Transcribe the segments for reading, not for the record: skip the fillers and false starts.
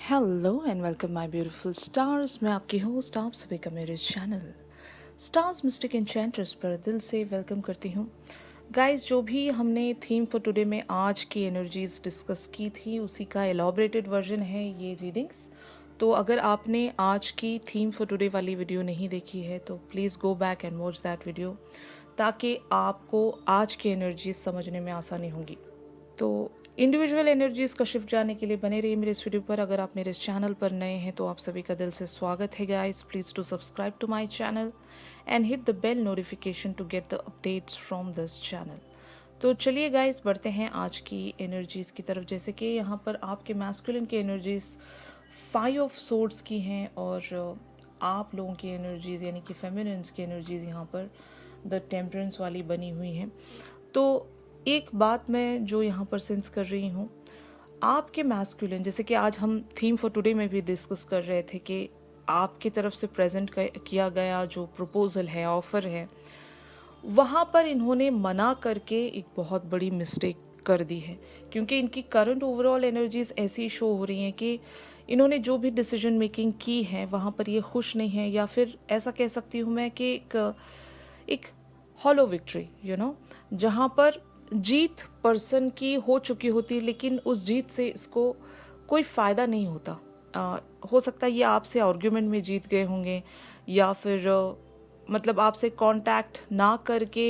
Hello and welcome my beautiful stars. मैं आपकी host आप सभी का मेरे चैनल स्टार्स मिस्टिक एन्चेंट्रेस पर दिल से वेलकम करती हूँ। गाइस, जो भी हमने थीम फॉर टुडे में आज की एनर्जीज डिस्कस की थी उसी का एलॉबरेटेड वर्जन है ये रीडिंग्स। तो अगर आपने आज की थीम फॉर टुडे वाली वीडियो नहीं देखी है तो please go back and watch that video ताकि आपको आज की एनर्जीज समझने में आसानी होगी। तो इंडिविजुअल एनर्जीज का शिफ्ट जाने के लिए बने रहिए मेरे इस वीडियो पर। अगर आप मेरे इस चैनल पर नए हैं तो आप सभी का दिल से स्वागत है guys. Please to subscribe to my channel and hit the bell notification to get the updates from this channel. तो चलिए गाइस, बढ़ते हैं आज की एनर्जीज की तरफ। जैसे कि यहाँ पर आपके मैस्कुलिन की एनर्जीज 5 ऑफ सोर्ड्स की हैं और आप लोगों की एनर्जीज यानी कि फेमिनिन्स की एनर्जीज यहाँ पर द टेम्परेंस वाली बनी हुई हैं। तो एक बात मैं जो यहाँ पर सेंस कर रही हूँ, आपके मैस्कुलिन, जैसे कि आज हम थीम फॉर टुडे में भी डिस्कस कर रहे थे कि आपकी तरफ से प्रेजेंट किया गया जो प्रपोजल है, ऑफर है, वहाँ पर इन्होंने मना करके एक बहुत बड़ी मिस्टेक कर दी है। क्योंकि इनकी करंट ओवरऑल एनर्जीज ऐसी शो हो रही हैं कि इन्होंने जो भी डिसीजन मेकिंग की है वहाँ पर ये खुश नहीं है, या फिर ऐसा कह सकती हूँ मैं कि एक हॉलो विक्ट्री, जहाँ पर जीत पर्सन की हो चुकी होती लेकिन उस जीत से इसको कोई फ़ायदा नहीं होता। हो सकता है ये आपसे आर्ग्यूमेंट में जीत गए होंगे, या फिर मतलब आपसे कांटेक्ट ना करके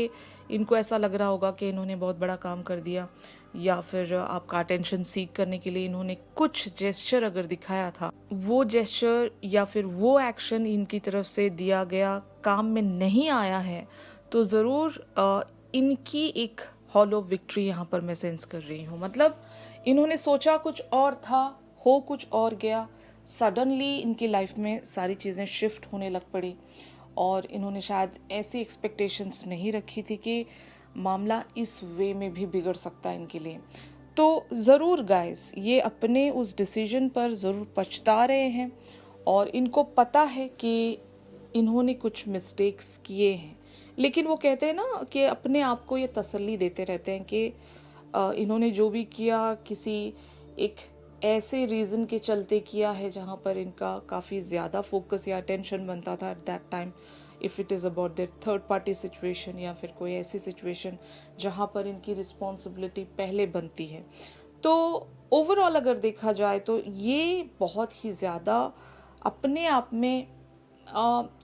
इनको ऐसा लग रहा होगा कि इन्होंने बहुत बड़ा काम कर दिया, या फिर आपका अटेंशन सीख करने के लिए इन्होंने कुछ जेस्चर अगर दिखाया था, वो जेस्चर या फिर वो एक्शन इनकी तरफ से दिया गया काम में नहीं आया है, तो ज़रूर इनकी एक हॉलो विक्ट्री यहाँ पर मैं सेंस कर रही हूँ। मतलब इन्होंने सोचा कुछ और था, हो कुछ और गया, सडनली इनकी लाइफ में सारी चीज़ें शिफ्ट होने लग पड़ी और इन्होंने शायद ऐसी एक्सपेक्टेशंस नहीं रखी थी कि मामला इस वे में भी बिगड़ सकता है इनके लिए। तो ज़रूर गाइस, ये अपने उस डिसीजन पर ज़रूर पछता रहे हैं और इनको पता है कि इन्होंने कुछ मिस्टेक्स किए हैं, लेकिन वो कहते हैं ना कि अपने आप को ये तसल्ली देते रहते हैं कि इन्होंने जो भी किया किसी एक ऐसे रीज़न के चलते किया है जहाँ पर इनका काफ़ी ज़्यादा फोकस या अटेंशन बनता था at that time, if it is about their third party situation या फिर कोई ऐसी सिचुएशन जहाँ पर इनकी रिस्पॉन्सिबिलिटी पहले बनती है। तो ओवरऑल अगर देखा जाए तो ये बहुत ही ज़्यादा अपने आप में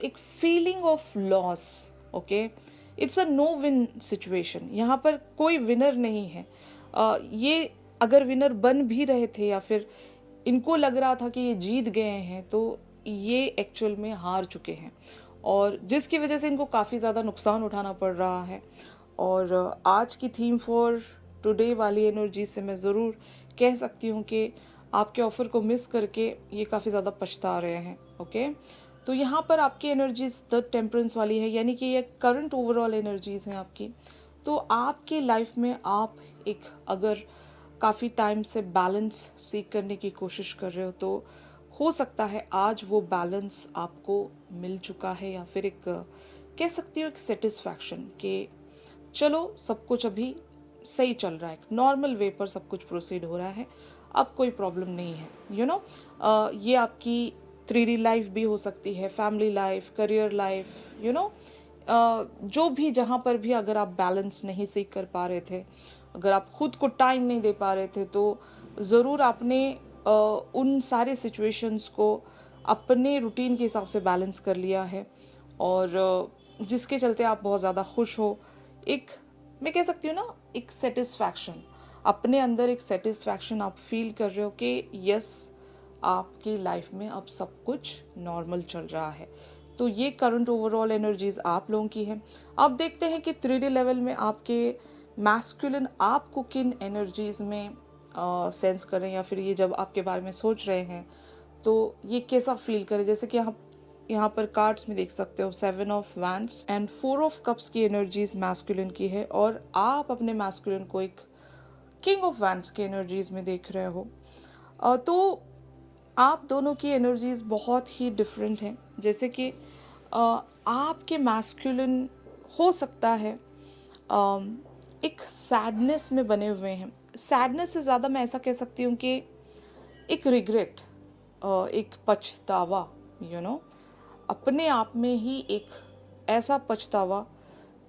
एक feeling of loss, okay, it's a no win situation. यहाँ पर कोई विनर नहीं है। ये अगर विनर बन भी रहे थे या फिर इनको लग रहा था कि ये जीत गए हैं, तो ये एक्चुअल में हार चुके हैं और जिसकी वजह से इनको काफ़ी ज़्यादा नुकसान उठाना पड़ रहा है। और आज की थीम फॉर टुडे वाली एनर्जी से मैं ज़रूर कह सकती हूँ कि आपके ऑफ़र को मिस करके ये काफ़ी ज़्यादा पछता रहे हैं, ओके। तो यहाँ पर आपकी एनर्जीज द टेम्परेंस वाली है, यानी कि ये करंट ओवरऑल एनर्जीज हैं आपकी। तो आपके लाइफ में आप एक अगर काफ़ी टाइम से बैलेंस सीख करने की कोशिश कर रहे हो तो हो सकता है आज वो बैलेंस आपको मिल चुका है, या फिर एक कह सकती हूँ एक सेटिस्फैक्शन कि चलो सब कुछ अभी सही चल रहा है, नॉर्मल वे पर सब कुछ प्रोसीड हो रहा है, अब कोई प्रॉब्लम नहीं है। ये आपकी 3D लाइफ भी हो सकती है, फैमिली लाइफ, करियर लाइफ, जो भी जहाँ पर भी अगर आप बैलेंस नहीं सीख कर पा रहे थे, अगर आप खुद को टाइम नहीं दे पा रहे थे, तो ज़रूर आपने उन सारे सिचुएशंस को अपने रूटीन के हिसाब से बैलेंस कर लिया है और जिसके चलते आप बहुत ज़्यादा खुश हो। एक मैं कह सकती हूँ ना, एक सेटिस्फैक्शन, अपने अंदर एक सेटिस्फैक्शन आप फील कर रहे हो कि यस, आपकी लाइफ में अब सब कुछ नॉर्मल चल रहा है। तो ये करंट ओवरऑल एनर्जीज आप लोगों की है। अब देखते हैं कि 3D लेवल में आपके मैस्कुलिन आपको किन एनर्जीज में सेंस कर रहे हैं, या फिर ये जब आपके बारे में सोच रहे हैं तो ये कैसा फील करें। जैसे कि यहाँ पर कार्ड्स में देख सकते हो 7 of wands and 4 of cups की एनर्जीज मैस्कुलिन की है, और आप अपने मैस्कुलिन को एक किंग ऑफ वैंड्स की एनर्जीज में देख रहे हो। तो आप दोनों की एनर्जीज बहुत ही डिफरेंट हैं। जैसे कि आपके मैस्कुलिन हो सकता है एक सैडनेस में बने हुए हैं। सैडनेस से ज़्यादा मैं ऐसा कह सकती हूँ कि एक रिग्रेट, एक पछतावा, अपने आप में ही एक ऐसा पछतावा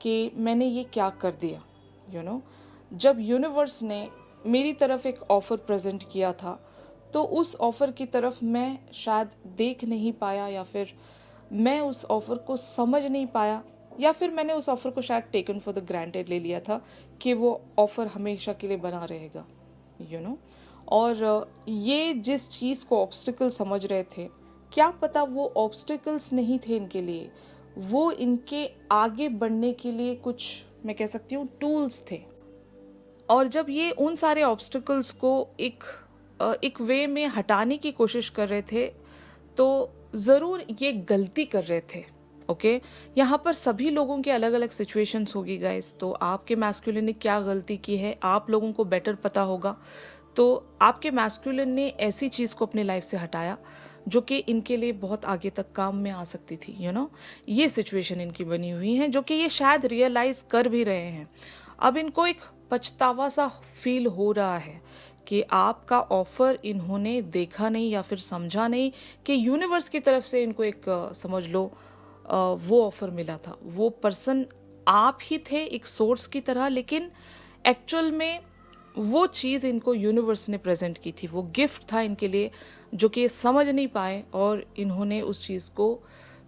कि मैंने ये क्या कर दिया। जब यूनिवर्स ने मेरी तरफ एक ऑफ़र प्रेजेंट किया था, तो उस ऑफ़र की तरफ मैं शायद देख नहीं पाया, या फिर मैं उस ऑफ़र को समझ नहीं पाया, या फिर मैंने उस ऑफ़र को शायद टेकन फॉर द ग्रांटेड ले लिया था कि वो ऑफ़र हमेशा के लिए बना रहेगा। और ये जिस चीज़ को ऑब्स्टिकल समझ रहे थे, क्या पता वो ऑब्स्टिकल्स नहीं थे इनके लिए, वो इनके आगे बढ़ने के लिए कुछ, मैं कह सकती हूँ, टूल्स थे। और जब ये उन सारे ऑब्स्टिकल्स को एक वे में हटाने की कोशिश कर रहे थे, तो ज़रूर ये गलती कर रहे थे। ओके, यहाँ पर सभी लोगों के अलग अलग सिचुएशंस होगी गाइस, तो आपके मैस्कुलिन ने क्या गलती की है आप लोगों को बेटर पता होगा। तो आपके मैस्कुलिन ने ऐसी चीज़ को अपनी लाइफ से हटाया जो कि इनके लिए बहुत आगे तक काम में आ सकती थी। ये सिचुएशन इनकी बनी हुई है, जो कि ये शायद रियलाइज़ कर भी रहे हैं। अब इनको एक पछतावा सा फील हो रहा है कि आपका ऑफर इन्होंने देखा नहीं या फिर समझा नहीं, कि यूनिवर्स की तरफ से इनको एक समझ लो वो ऑफर मिला था, वो पर्सन आप ही थे एक सोर्स की तरह, लेकिन एक्चुअल में वो चीज़ इनको यूनिवर्स ने प्रेजेंट की थी, वो गिफ्ट था इनके लिए, जो कि ये समझ नहीं पाए और इन्होंने उस चीज़ को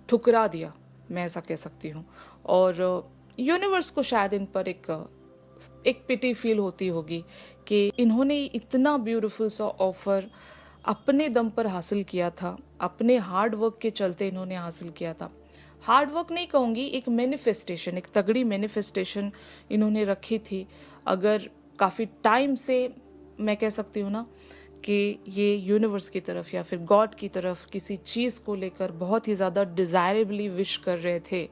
ठुकरा दिया, मैं ऐसा कह सकती हूँ। और यूनिवर्स को शायद इन पर एक पिटी फील होती होगी कि इन्होंने इतना ब्यूटीफुल सा ऑफर अपने दम पर हासिल किया था, अपने हार्ड वर्क के चलते इन्होंने हासिल किया था। हार्ड वर्क नहीं कहूँगी, एक मैनिफेस्टेशन, एक तगड़ी मैनिफेस्टेशन इन्होंने रखी थी। अगर काफ़ी टाइम से मैं कह सकती हूँ ना कि ये यूनिवर्स की तरफ या फिर गॉड की तरफ किसी चीज़ को लेकर बहुत ही ज़्यादा डिज़ायरेबली विश कर रहे थे,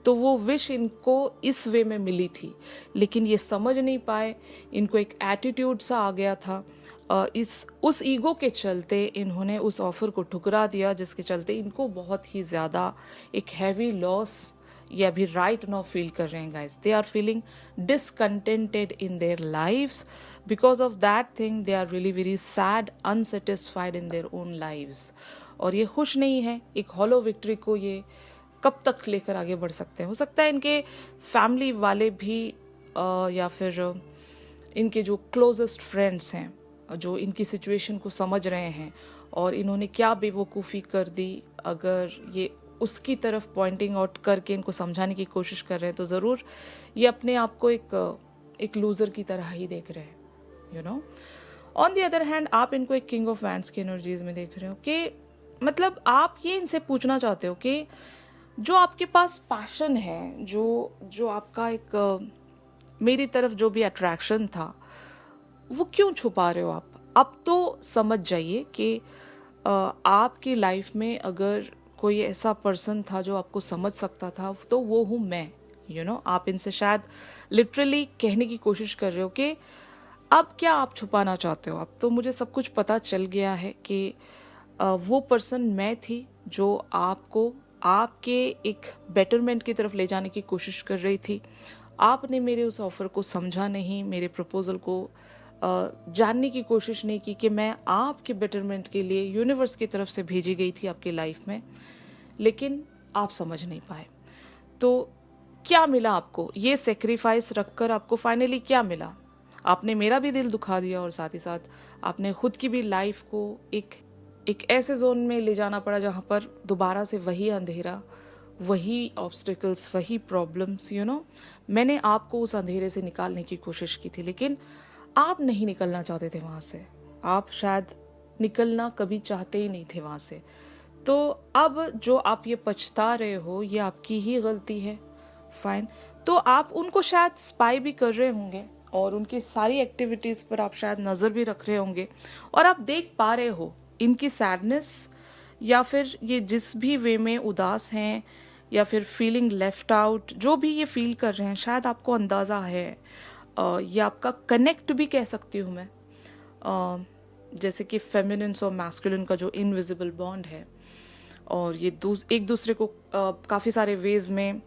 तो वो विश इनको इस वे में मिली थी, लेकिन ये समझ नहीं पाए, इनको एक एटीट्यूड सा आ गया था। उस ईगो के चलते इन्होंने उस ऑफ़र को ठुकरा दिया, जिसके चलते इनको बहुत ही ज़्यादा एक हैवी लॉस ये अभी राइट नाउ फील कर रहे हैं guys. They are feeling discontented in their lives, because of that thing they are really very sad, unsatisfied in their own lives. और ये खुश नहीं है, एक हॉलो विक्ट्री को ये कब तक लेकर आगे बढ़ सकते हैं। हो सकता है इनके फैमिली वाले भी या फिर इनके जो क्लोजेस्ट फ्रेंड्स हैं, जो इनकी सिचुएशन को समझ रहे हैं और इन्होंने क्या बेवकूफ़ी कर दी, अगर ये उसकी तरफ पॉइंटिंग आउट करके इनको समझाने की कोशिश कर रहे हैं, तो ज़रूर ये अपने आप को एक लूज़र की तरह ही देख रहे हैं। ऑन द अदर हैंड आप इनको एक किंग ऑफ वैंड्स की एनर्जीज में देख रहे हो, कि मतलब आप ये इनसे पूछना चाहते हो कि जो आपके पास पैशन है, जो आपका एक मेरी तरफ जो भी अट्रैक्शन था, वो क्यों छुपा रहे हो आप? अब तो समझ जाइए कि आपकी लाइफ में अगर कोई ऐसा पर्सन था जो आपको समझ सकता था, तो वो हूँ मैं। आप इनसे शायद लिटरली कहने की कोशिश कर रहे हो कि अब क्या आप छुपाना चाहते हो, अब तो मुझे सब कुछ पता चल गया है कि वो पर्सन मैं थी जो आपको आपके एक बेटरमेंट की तरफ ले जाने की कोशिश कर रही थी। आपने मेरे उस ऑफ़र को समझा नहीं, मेरे प्रपोजल को जानने की कोशिश नहीं की कि मैं आपके बेटरमेंट के लिए यूनिवर्स की तरफ से भेजी गई थी आपकी लाइफ में, लेकिन आप समझ नहीं पाए। तो क्या मिला आपको? ये सेक्रीफाइस रखकर आपको फाइनली क्या मिला? आपने मेरा भी दिल दुखा दिया और साथ ही साथ आपने खुद की भी लाइफ को एक ऐसे जोन में ले जाना पड़ा जहाँ पर दोबारा से वही अंधेरा, वही ऑब्स्टिकल्स, वही प्रॉब्लम्स। मैंने आपको उस अंधेरे से निकालने की कोशिश की थी, लेकिन आप नहीं निकलना चाहते थे वहाँ से। आप शायद निकलना कभी चाहते ही नहीं थे वहाँ से। तो अब जो आप ये पछता रहे हो, ये आपकी ही गलती है। फाइन, तो आप उनको शायद स्पाई भी कर रहे होंगे और उनकी सारी एक्टिविटीज़ पर आप शायद नज़र भी रख रहे होंगे, और आप देख पा रहे हो इनकी सैडनेस, या फिर ये जिस भी वे में उदास हैं, या फिर फीलिंग लेफ्ट आउट, जो भी ये फील कर रहे हैं, शायद आपको अंदाज़ा है। ये आपका कनेक्ट भी कह सकती हूँ मैं, जैसे कि फेमिनिन्स और मैस्कुलिन का जो इनविजिबल बॉन्ड है, और ये एक दूसरे को काफ़ी सारे वेज में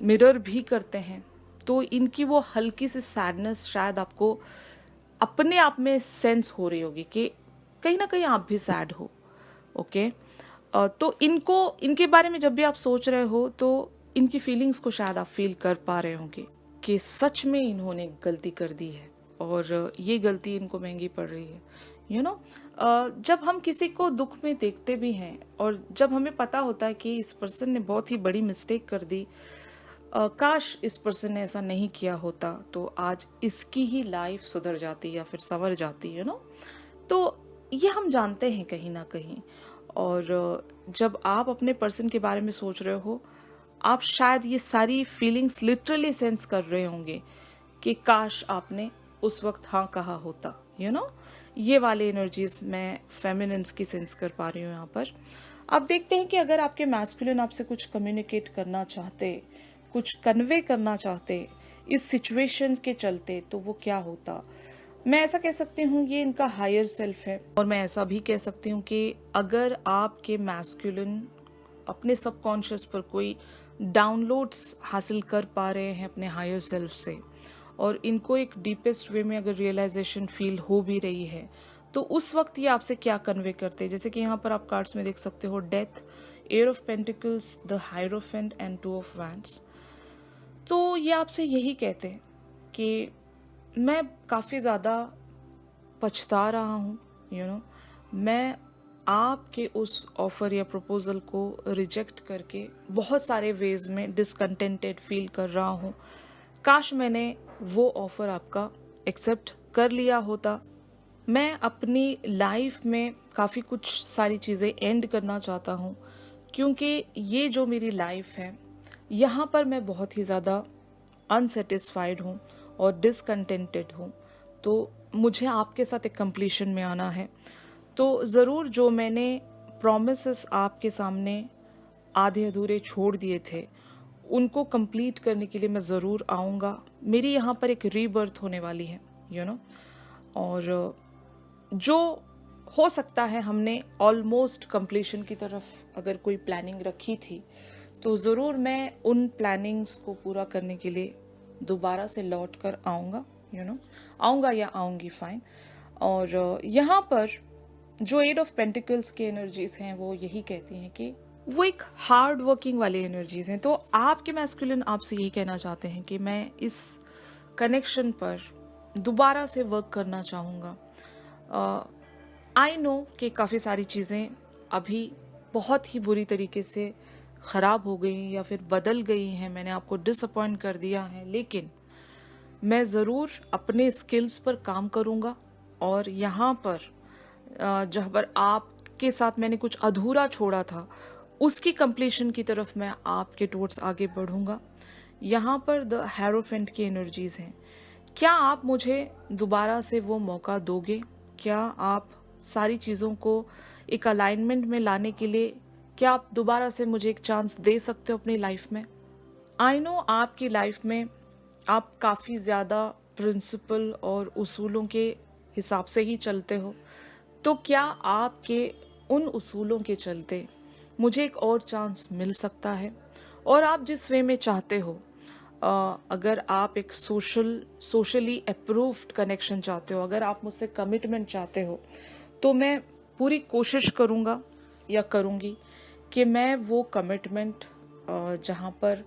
मिरर भी करते हैं। तो इनकी वो हल्की सी सैडनेस शायद आपको अपने आप में सेंस हो रही होगी कि कहीं ना कहीं आप भी सैड हो, ओके। तो इनके बारे में जब भी आप सोच रहे हो तो इनकी फीलिंग्स को शायद आप फील कर पा रहे होंगे कि सच में इन्होंने गलती कर दी है और ये गलती इनको महंगी पड़ रही है। जब हम किसी को दुख में देखते भी हैं और जब हमें पता होता है कि इस पर्सन ने बहुत ही बड़ी मिस्टेक कर दी, काश इस पर्सन ने ऐसा नहीं किया होता तो आज इसकी ही लाइफ सुधर जाती या फिर संवर जाती, तो ये हम जानते हैं कहीं ना कहीं। और जब आप अपने पर्सन के बारे में सोच रहे हो, आप शायद ये सारी फीलिंग्स लिटरली सेंस कर रहे होंगे कि काश आपने उस वक्त हाँ कहा होता, ये वाले एनर्जीज मैं फेमिनिन्स की सेंस कर पा रही हूँ यहाँ पर। अब देखते हैं कि अगर आपके मैस्कुलिन आपसे कुछ कम्युनिकेट करना चाहते, कुछ कन्वे करना चाहते इस सिचुएशन के चलते, तो वो क्या होता। मैं ऐसा कह सकती हूँ ये इनका हायर सेल्फ है, और मैं ऐसा भी कह सकती हूँ कि अगर आपके मैस्कुलिन अपने सबकॉन्शियस पर कोई डाउनलोड्स हासिल कर पा रहे हैं अपने हायर सेल्फ से, और इनको एक डीपेस्ट वे में अगर रियलाइजेशन फील हो भी रही है, तो उस वक्त ये आपसे क्या कन्वे करते हैं। जैसे कि यहाँ पर आप कार्ड्स में देख सकते हो, death, air of pentacles, the hierophant and two of wands. तो ये आपसे यही कहते हैं कि मैं काफ़ी ज़्यादा पछता रहा हूँ, मैं आपके उस ऑफ़र या प्रपोज़ल को रिजेक्ट करके बहुत सारे वेज में डिसकंटेंटेड फील कर रहा हूँ। काश मैंने वो ऑफ़र आपका एक्सेप्ट कर लिया होता। मैं अपनी लाइफ में काफ़ी कुछ सारी चीज़ें एंड करना चाहता हूँ, क्योंकि ये जो मेरी लाइफ है यहाँ पर मैं बहुत ही ज़्यादा अनसेटिस्फाइड हूँ और डिसकंटेंटेड हूँ। तो मुझे आपके साथ एक कंप्लीशन में आना है। तो ज़रूर जो मैंने प्रॉमिसेस आपके सामने आधे अधूरे छोड़ दिए थे, उनको कंप्लीट करने के लिए मैं ज़रूर आऊँगा। मेरी यहाँ पर एक रीबर्थ होने वाली है, और जो हो सकता है हमने ऑलमोस्ट कंप्लीशन की तरफ अगर कोई प्लानिंग रखी थी, तो ज़रूर मैं उन प्लानिंग्स को पूरा करने के लिए दोबारा से लौट कर आऊँगा, आऊँगा या आऊँगी, फाइन। और यहाँ पर जो एट ऑफ पेंटिकल्स की एनर्जीज हैं वो यही कहती हैं कि वो एक हार्ड वर्किंग वाली एनर्जीज हैं। तो आपके मैस्कुलिन आपसे यही कहना चाहते हैं कि मैं इस कनेक्शन पर दोबारा से वर्क करना चाहूँगा। आई नो कि काफ़ी सारी चीज़ें अभी बहुत ही बुरी तरीके से ख़राब हो गई हैं या फिर बदल गई हैं, मैंने आपको डिसअपॉइंट कर दिया है, लेकिन मैं ज़रूर अपने स्किल्स पर काम करूँगा। और यहाँ पर जहाँ पर आपके साथ मैंने कुछ अधूरा छोड़ा था, उसकी कंप्लीशन की तरफ मैं आपके टुवर्ड्स आगे बढ़ूँगा। यहाँ पर द हेरोफेंट की एनर्जीज़ हैं। क्या आप मुझे दोबारा से वो मौका दोगे? क्या आप सारी चीज़ों को एक अलाइनमेंट में लाने के लिए, क्या आप दोबारा से मुझे एक चांस दे सकते हो अपनी लाइफ में? आई नो आपकी लाइफ में आप काफ़ी ज़्यादा प्रिंसिपल और उसूलों के हिसाब से ही चलते हो, तो क्या आपके उन उसूलों के चलते मुझे एक और चांस मिल सकता है? और आप जिस वे में चाहते हो, अगर आप एक सोशली अप्रूव्ड कनेक्शन चाहते हो, अगर आप मुझसे कमिटमेंट चाहते हो, तो मैं पूरी कोशिश करूँगा या करूँगी कि मैं वो कमिटमेंट जहाँ पर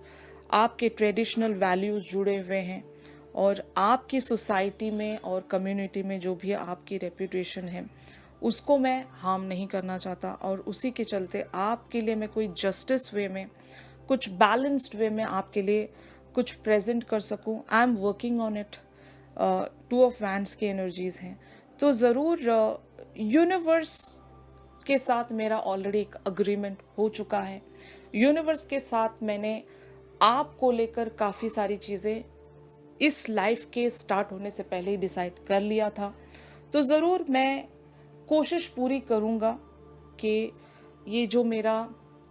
आपके ट्रेडिशनल वैल्यूज़ जुड़े हुए हैं और आपकी सोसाइटी में और कम्युनिटी में जो भी आपकी रेप्यूटेशन है, उसको मैं हार्म नहीं करना चाहता। और उसी के चलते आपके लिए मैं कोई जस्टिस वे में, कुछ बैलेंस्ड वे में आपके लिए कुछ प्रेजेंट कर सकूं। I am working on it. Two of wands की एनर्जीज हैं, तो ज़रूर यूनिवर्स के साथ मेरा ऑलरेडी एक अग्रीमेंट हो चुका है। यूनिवर्स के साथ मैंने आपको लेकर काफ़ी सारी चीज़ें इस लाइफ के स्टार्ट होने से पहले ही डिसाइड कर लिया था। तो ज़रूर मैं कोशिश पूरी करूँगा कि ये जो मेरा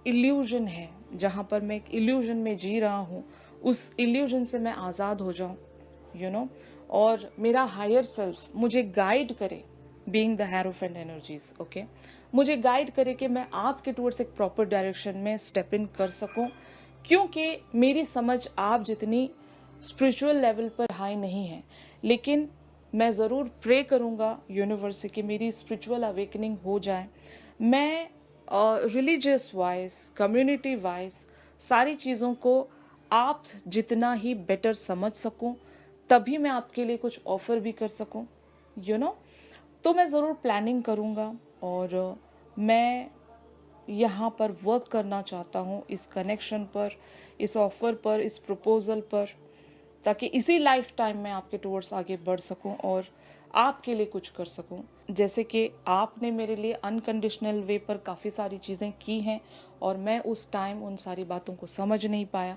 इल्यूजन है, जहाँ पर मैं एक इल्यूजन में जी रहा हूँ, उस इल्यूजन से मैं आज़ाद हो जाऊँ, और मेरा हायर सेल्फ मुझे गाइड करे, being the hierophant energies, okay, मुझे गाइड करे कि मैं आपके टुवर्ड्स एक प्रॉपर डायरेक्शन में स्टेप इन कर सकूं। क्योंकि मेरी समझ आप जितनी स्पिरिचुअल लेवल पर हाई नहीं है, लेकिन मैं ज़रूर प्रे करूँगा यूनिवर्स से कि मेरी स्पिरिचुअल अवेकनिंग हो जाए। मैं रिलीजियस वाइज, कम्युनिटी वाइज सारी चीज़ों को आप जितना ही बेटर समझ सकूं, तभी मैं आपके लिए कुछ ऑफ़र भी कर सकूं, तो मैं ज़रूर प्लानिंग करूंगा। और मैं यहाँ पर वर्क करना चाहता हूँ इस कनेक्शन पर, इस ऑफ़र पर, इस प्रपोज़ल पर, ताकि इसी लाइफ टाइम में आपके टूवर्ड्स आगे बढ़ सकूं और आपके लिए कुछ कर सकूं। जैसे कि आपने मेरे लिए अनकंडीशनल वे पर काफ़ी सारी चीज़ें की हैं और मैं उस टाइम उन सारी बातों को समझ नहीं पाया।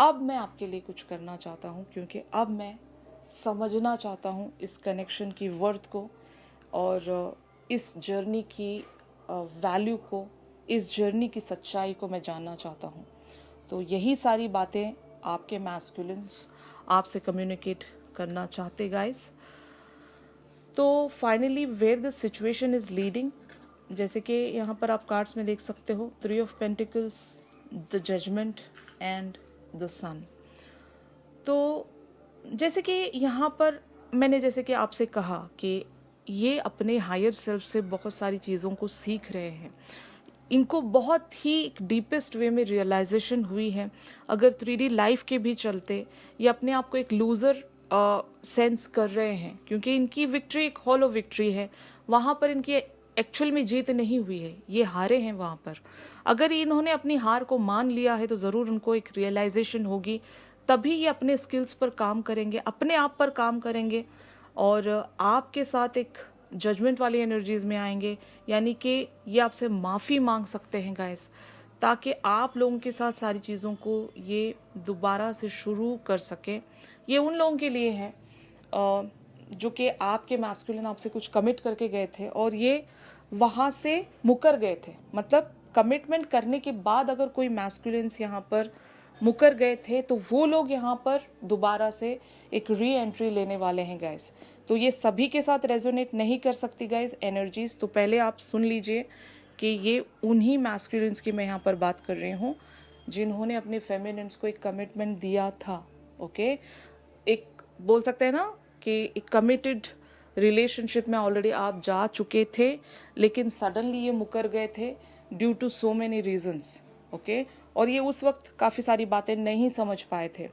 अब मैं आपके लिए कुछ करना चाहता हूँ, क्योंकि अब मैं समझना चाहता हूँ इस कनेक्शन की वर्थ को और इस जर्नी की वैल्यू को, इस जर्नी की सच्चाई को मैं जानना चाहता हूँ। तो यही सारी बातें आपके मैस्कुलिन्स आपसे कम्युनिकेट करना चाहते गाइस। तो finally where this situation is leading, जैसे कि यहाँ पर आप कार्ड्स में देख सकते हो, 3 of pentacles, the judgement and the sun. तो जैसे कि यहाँ पर मैंने जैसे कि आपसे कहा कि ये अपने हायर सेल्फ से बहुत सारी चीज़ों को सीख रहे हैं, इनको बहुत ही डीपेस्ट वे में रियलाइजेशन हुई है। अगर 3D लाइफ के भी चलते ये अपने आप को एक लूज़र सेंस कर रहे हैं, क्योंकि इनकी विक्ट्री एक हॉलो विक्ट्री है, वहाँ पर इनकी एक्चुअल में जीत नहीं हुई है, ये हारे हैं वहाँ पर। अगर इन्होंने अपनी हार को मान लिया है तो ज़रूर उनको एक रियलाइजेशन होगी, तभी ये अपने स्किल्स पर काम करेंगे, अपने आप पर काम करेंगे और आपके साथ एक जजमेंट वाली एनर्जीज में आएंगे। यानी कि ये आपसे माफ़ी मांग सकते हैं गाइस, ताकि आप लोगों के साथ सारी चीज़ों को ये दोबारा से शुरू कर सकें। ये उन लोगों के लिए है जो कि आपके मैस्कुलिन आपसे कुछ कमिट करके गए थे और ये वहाँ से मुकर गए थे। मतलब कमिटमेंट करने के बाद अगर कोई मैस्कुलिन्स यहाँ पर मुकर गए थे तो वो लोग यहाँ पर दोबारा से एक री एंट्री लेने वाले हैं गाइस। तो ये सभी के साथ रेजोनेट नहीं कर सकती गाइस एनर्जीज। तो पहले आप सुन लीजिए कि ये उन्हीं मैस्कुलिन्स की मैं यहाँ पर बात कर रही हूँ जिन्होंने अपने फेमिनिन्स को एक कमिटमेंट दिया था। ओके, एक बोल सकते हैं ना कि एक कमिटेड रिलेशनशिप में ऑलरेडी आप जा चुके थे, लेकिन सडनली ये मुकर गए थे due to so many reasons. Okay, और ये उस वक्त काफ़ी सारी बातें नहीं समझ पाए थे।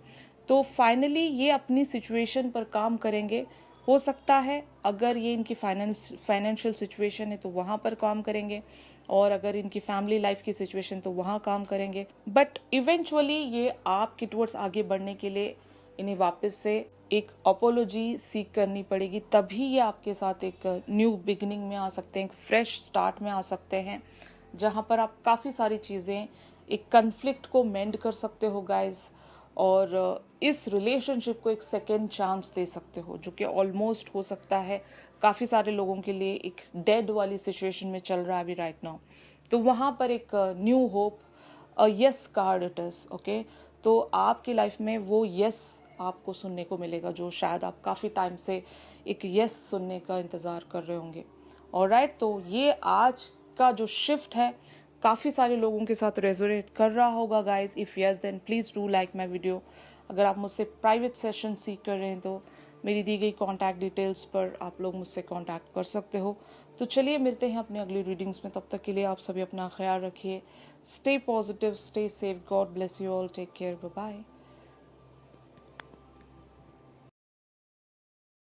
तो फाइनली ये अपनी सिचुएशन पर काम करेंगे। हो सकता है अगर ये इनकी फाइनेंशियल सिचुएशन है तो वहाँ पर काम करेंगे, और अगर इनकी फैमिली लाइफ की सिचुएशन तो वहाँ काम करेंगे। बट इवेंचुअली ये आपके टुवर्ड्स आगे बढ़ने के लिए इन्हें वापस से एक अपोलॉजी सीख करनी पड़ेगी, तभी ये आपके साथ एक न्यू बिगिनिंग में आ सकते हैं, एक फ्रेश स्टार्ट में आ सकते हैं, जहाँ पर आप काफ़ी सारी चीज़ें, एक कन्फ्लिक्ट को मेंड कर सकते हो गाइस, और इस रिलेशनशिप को एक सेकेंड चांस दे सकते हो, जो कि ऑलमोस्ट हो सकता है काफ़ी सारे लोगों के लिए एक डेड वाली सिचुएशन में चल रहा है अभी राइट नाउ। तो वहाँ पर एक new hope, yes card it is. Okay, तो आपकी लाइफ में वो यस आपको सुनने को मिलेगा जो शायद आप काफ़ी टाइम से एक यस सुनने का इंतज़ार कर रहे होंगे। ऑलराइट, तो ये आज का जो शिफ्ट है काफ़ी सारे लोगों के साथ रेजोनेट कर रहा होगा guys. If yes then please do like my video. अगर आप मुझसे प्राइवेट सेशन सीख कर रहे हैं तो मेरी दी गई कॉन्टैक्ट डिटेल्स पर आप लोग मुझसे कॉन्टैक्ट कर सकते हो। तो चलिए मिलते हैं अपनी अगली रीडिंग्स में, तब तक के लिए आप सभी अपना ख्याल रखिए। Stay positive, stay safe, God bless you all, take care, bye bye.